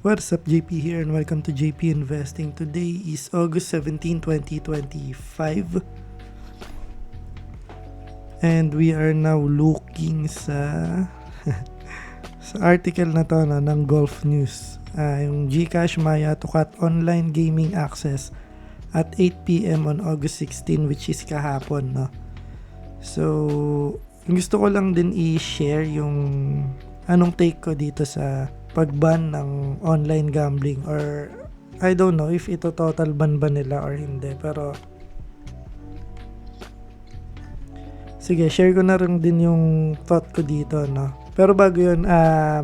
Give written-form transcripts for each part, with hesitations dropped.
What's up, JP here and welcome to JP Investing. Today is August 17, 2025 and we are now looking sa sa article na to ng Golf News. Yung GCash Maya to cut online gaming access at 8 PM on August 16, which is kahapon, no? So, gusto ko lang din i-share yung anong take ko dito sa pag-ban ng online gambling, or I don't know if ito total ban ba nila or hindi, pero sige, share ko na rin din yung thought ko dito, no? Pero bago yun,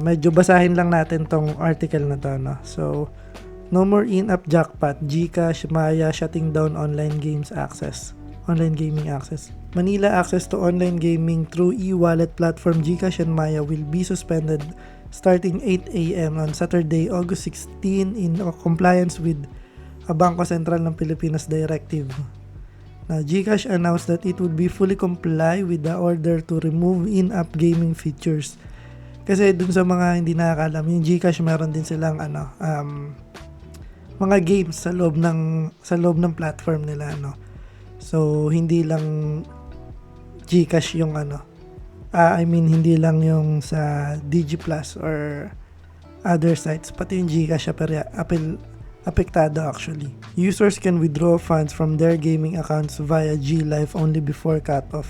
medyo basahin lang natin tong article na to, no? So, no more in-app jackpot, GCash Maya shutting down online gaming access. Manila access to online gaming through e-wallet platform GCash and Maya will be suspended starting 8 AM on Saturday, August 16 in compliance with a Bangko Sentral ng Pilipinas directive. Now, GCash announced that it would be fully comply with the order to remove in-app gaming features. Kasi dun sa mga hindi nakakalam, yung GCash meron din silang mga games sa loob ng platform nila, no. So hindi lang GCash yung hindi lang yung sa DigiPlus or other sites, pati yung GCash apektado actually. Users can withdraw funds from their gaming accounts via GLife only before cutoff.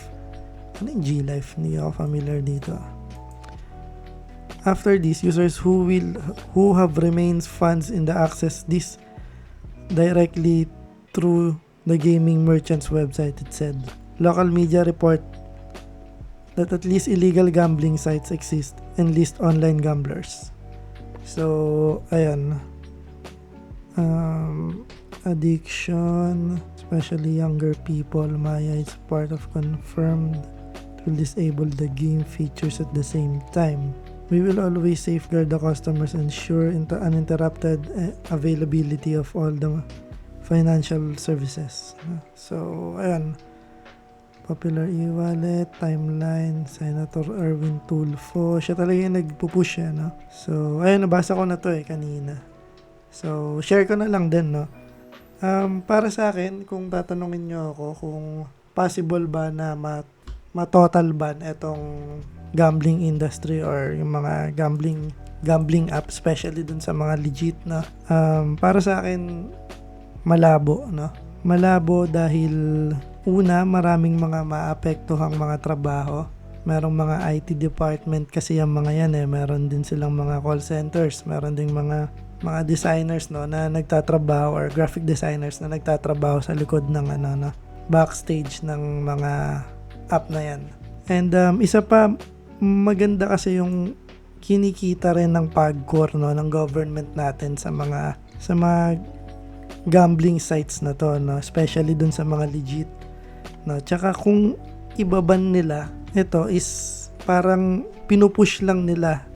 Ano yung GLife? Hindi ako familiar dito. After this, users who have remains funds in the access this directly through the gaming merchant's website, it said. Local media report that at least illegal gambling sites exist and list online gamblers. So, ayan. Addiction, especially younger people, Maya is part of confirmed to disable the game features at the same time. We will always safeguard the customers and ensure uninterrupted availability of all the financial services. So, ayan. Popular e-wallet, Timeline, Senator Erwin Tulfo. Siya talaga yung nagpupush siya, no? So, ayun, nabasa ko na to kanina. So, share ko na lang din, no? Para sa akin, kung tatanungin nyo ako kung possible ba na ma-total ban itong gambling industry or yung mga gambling app, especially dun sa mga legit na, para sa akin, malabo, no? Malabo dahil una, maraming mga maapektuhang mga trabaho. Merong mga IT department kasi yung mga yan meron din silang mga call centers, meron din mga designers, no, na nagtatrabaho, or graphic designers na nagtatrabaho sa likod ng backstage ng mga app na yan. And isa pa maganda kasi yung kinikita rin ng PAGCOR, no, ng government natin sa mga gambling sites na to, no, especially dun sa mga legit, no. Tsaka kung ibaban nila, ito is parang pinupush lang nila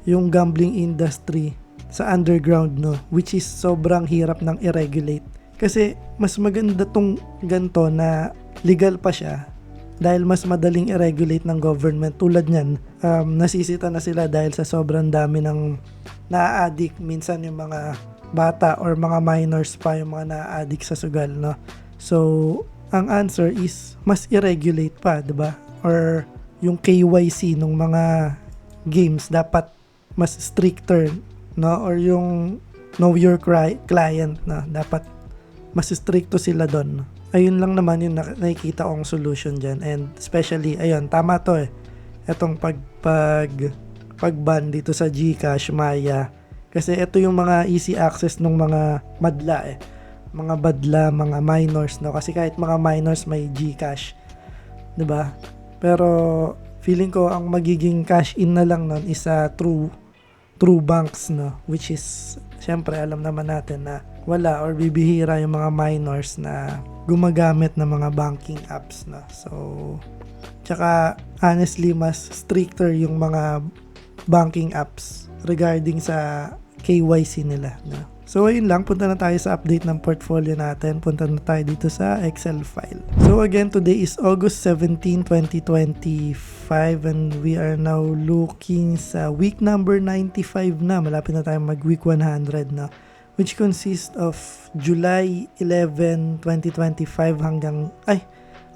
yung gambling industry sa underground, no, which is sobrang hirap nang i-regulate. Kasi mas maganda tong ganto na legal pa siya dahil mas madaling i-regulate ng government. Tulad niyan, nasisita na sila dahil sa sobrang dami ng na-addict, minsan yung mga bata or mga minors pa yung mga na-addict sa sugal, no. So ang answer is mas i-regulate pa, 'di ba? Or yung KYC ng mga games dapat mas stricter, no, or yung know your client na dapat mas stricto sila doon. Ayun lang naman yung nakikita kong solution diyan, and especially ayun, tama to etong pag-ban dito sa GCash Maya. Kasi ito yung mga easy access ng mga madla mga badla, mga minors, no? Kasi kahit mga minors may GCash, 'di ba? Pero feeling ko ang magiging cash in na lang nun is true banks, no? Which is syempre alam naman natin na wala or bibihira yung mga minors na gumagamit ng mga banking apps, no? So tsaka honestly mas stricter yung mga banking apps regarding sa KYC nila, no? So ayun lang, punta na tayo sa update ng portfolio natin. Punta na tayo dito sa Excel file. So again, today is August 17, 2025 and we are now looking sa week number 95 na. Malapit na tayo mag week 100 na, which consists of July 11, 2025 hanggang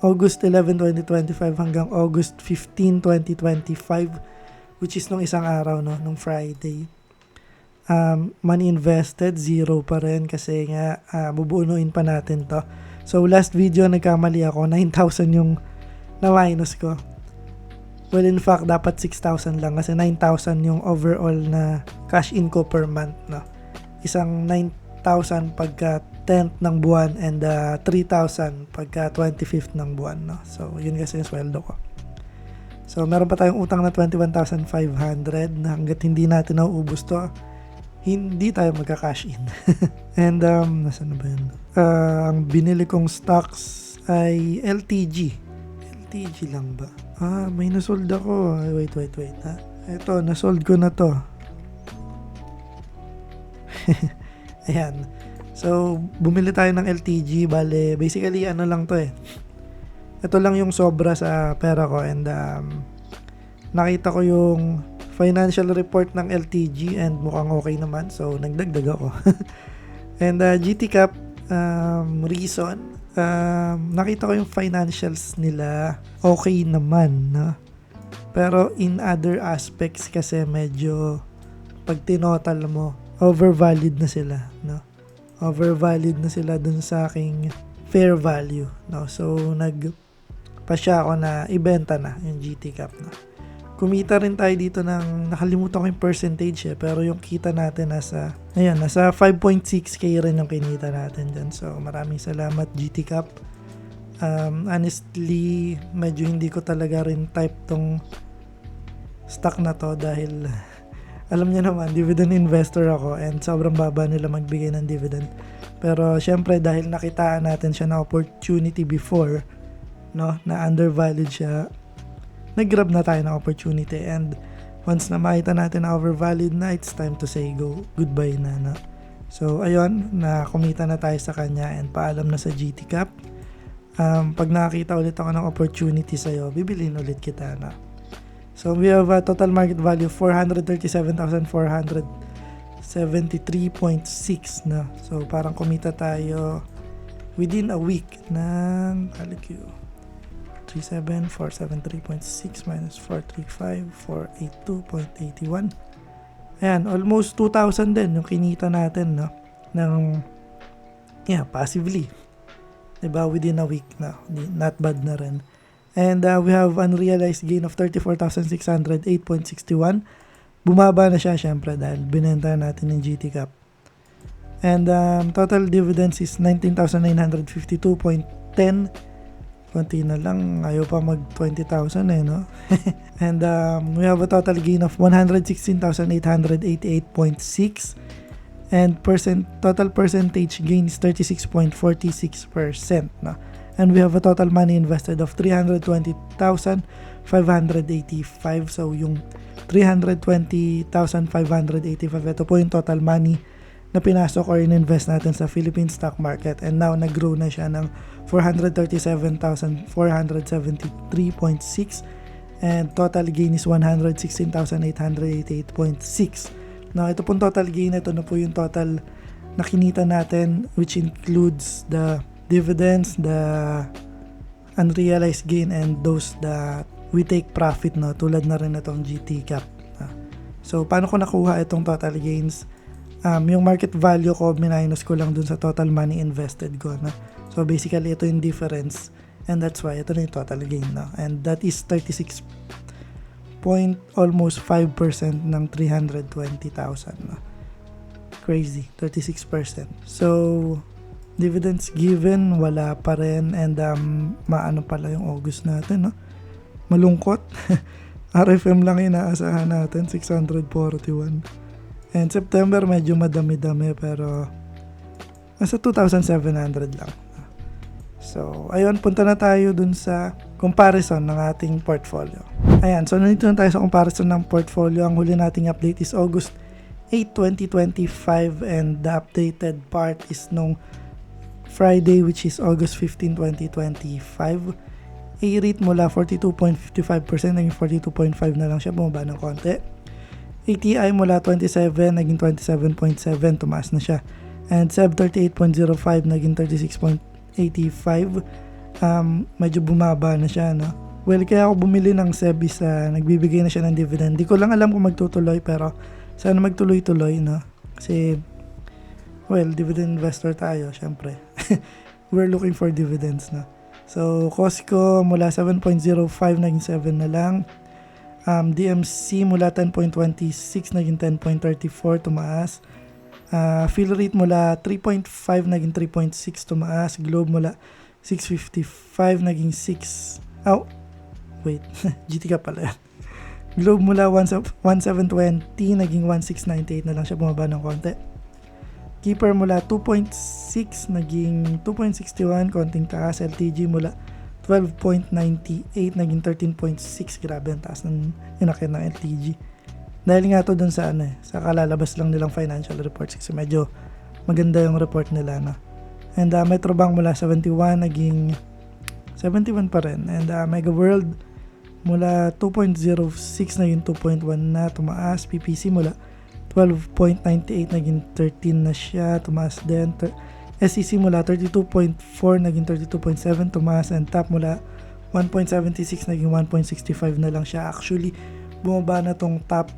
August 11, 2025 hanggang August 15, 2025, which is nung isang araw, no, nung Friday. Money invested, 0 pa rin kasi nga bubuunuin pa natin to. So last video nagkamali ako, 9,000 yung na-minus ko. Well, in fact, dapat 6,000 lang kasi 9,000 yung overall na cash in ko per month, no. Isang 9,000 pagka 10th ng buwan and 3,000 pagka 25th ng buwan, no. So yun kasi yung sweldo ko. So meron pa tayong utang na 21,500 na hanggat hindi natin nauubos to, hindi tayo magka-cash in. And nasaan na ba yun? Ang binili kong stocks ay LTG. LTG lang ba? May nasold ako. Wait ha. Ito, nasold ko na to. Ayan. So, bumili tayo ng LTG. Bale, basically ano lang to eh. Ito lang yung sobra sa pera ko and nakita ko yung financial report ng LTG and mukhang okay naman, so nagdagdag ako. And GT Cap, reason, nakita ko yung financials nila okay naman, no? Pero in other aspects kasi medyo pag tinotal mo, overvalued na sila, no? Overvalued na sila dun sa aking fair value, no? So nagpasya ako na ibenta na yung GT Cap, no? Kumita rin tayo dito ng, nakalimutan ko yung percentage pero yung kita natin nasa 5.6k rin yung kinita natin dyan. So maraming salamat GT Cap. Honestly, medyo hindi ko talaga rin type tong stock na to dahil alam niyo naman, dividend investor ako and sobrang baba nila magbigay ng dividend. Pero syempre dahil nakitaan natin siya na opportunity before, no, na undervalued siya, nag-grab na tayo ng opportunity and once na makita natin na overvalued na, it's time to say goodbye na, no? So ayun, na kumita na tayo sa kanya and paalam na sa GT Cap. Pag nakakita ulit ako ng opportunity sa'yo, bibilin ulit kita, na. So we have a total market value 437,473.6 na. So parang kumita tayo within a week ng 37,473.6 minus 435,482.81. Ayan, almost 2,000 din yung kinita natin, no? Passively. Diba? Within a week na. Not bad na rin. And we have unrealized gain of 34,608.61. Bumaba na siya syempre dahil binenta natin ng GT Cap. And total dividends is 19,952.10. Konti na lang, ayaw pa mag 20,000 no? And we have a total gain of 116,888.6 and total percentage gain is 36.46%, no? And we have a total money invested of 320,585. So yung 320,585, ito po yung total money na pinasok or in-invest natin sa Philippine stock market and now nag-grow na siya ng 437,473.6 and total gain is 116,888.6. Now ito pong total gain, ito na po yung total na kinita natin which includes the dividends, the unrealized gain and those that we take profit, no, tulad na rin itong GT Cap. So paano ko nakuha itong total gains? Yung market value ko, minus ko lang dun sa total money invested ko, no? So basically ito yung difference and that's why ito na yung total gain, no? And that is 36.almost 5% ng 320,000, no? Crazy, 36%. So dividends given, wala pa rin and maano pala yung August natin, no? Malungkot. RFM lang inaasahan natin, 641. And September medyo madami-dami pero nasa 2,700 lang. So, ayun, punta na tayo dun sa comparison ng ating portfolio. Ayan, so nandito na tayo sa comparison ng portfolio. Ang huli nating update is August 8/20/25 and the updated part is nung Friday which is August 15, 2025. A-rate mula 42.55% naging 42.5 na lang siya, bumaba ng konti. ATI mula 27 naging 27.7, tumaas na siya. And SEB 38.05 naging 36.85. Medyo bumaba na siya, no? Well, kaya ako bumili ng SEB is nagbibigay na siya ng dividend. Di ko lang alam kung magtutuloy pero sana magtuloy-tuloy, no? Kasi well, dividend investor tayo, syempre. We're looking for dividends, no? So, Costco mula 7.05 naging 7 na lang. DMC mula 10.26 naging 10.34, tumaas. Fill rate mula 3.5 naging 3.6, tumaas. Globe mula 6.55 naging 6. Oh, wait. GT ka pala yan. Globe mula 1.720 naging 1.698 na lang siya, bumaba ng konti. Keeper mula 2.6 naging 2.61, konting taas. LTG mula 12.98 naging 13.6, grabe ang taas ng inakit ng LTG. Dahil nga to dun sa sa kalalabas lang nilang financial reports kasi medyo maganda yung report nila, no? And Metrobank mula 71 naging 71 pa rin. And Mega World mula 2.06 naging 2.1 na, tumaas. PPC mula 12.98 naging 13 na siya, tumaas din. SEC mula 32.4 naging 32.7, tumaas. And TAP mula 1.76 naging 1.65 na lang siya. Actually, bumaba na tong TAP,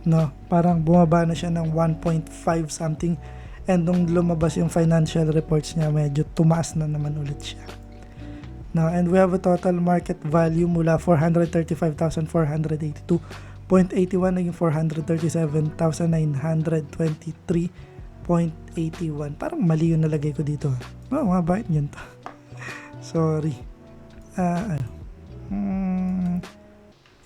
no? Parang bumaba na siya ng 1.5 something. And nung lumabas yung financial reports niya, medyo tumaas na naman ulit siya. Now, and we have a total market value mula 435,482.81 naging 437,923.81. Parang mali yung nalagay ko dito. Oh, mga bakit yun to? Sorry.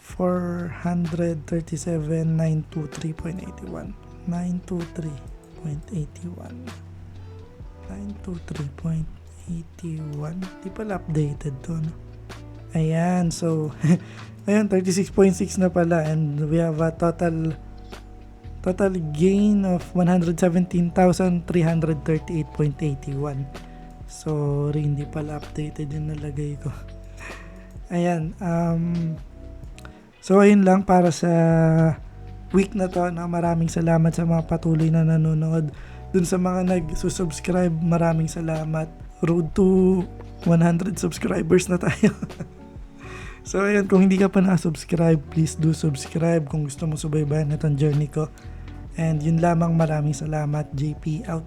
437,923.81. 923.81. Di pala updated to, no? Ayan, so ayun, 36.6 na pala, and we have a total gain of 117,338.81. Sorry, hindi pala updated yung nalagay ko. Ayan, so ayun lang para sa week na to, no? Maraming salamat sa mga patuloy na nanonood. Dun sa mga nag-subscribe, maraming salamat. Road to 100 subscribers na tayo. So ayun, kung hindi ka pa na-subscribe, please do subscribe kung gusto mo subaybayan itong journey ko. And yun lamang, maraming salamat. JP out.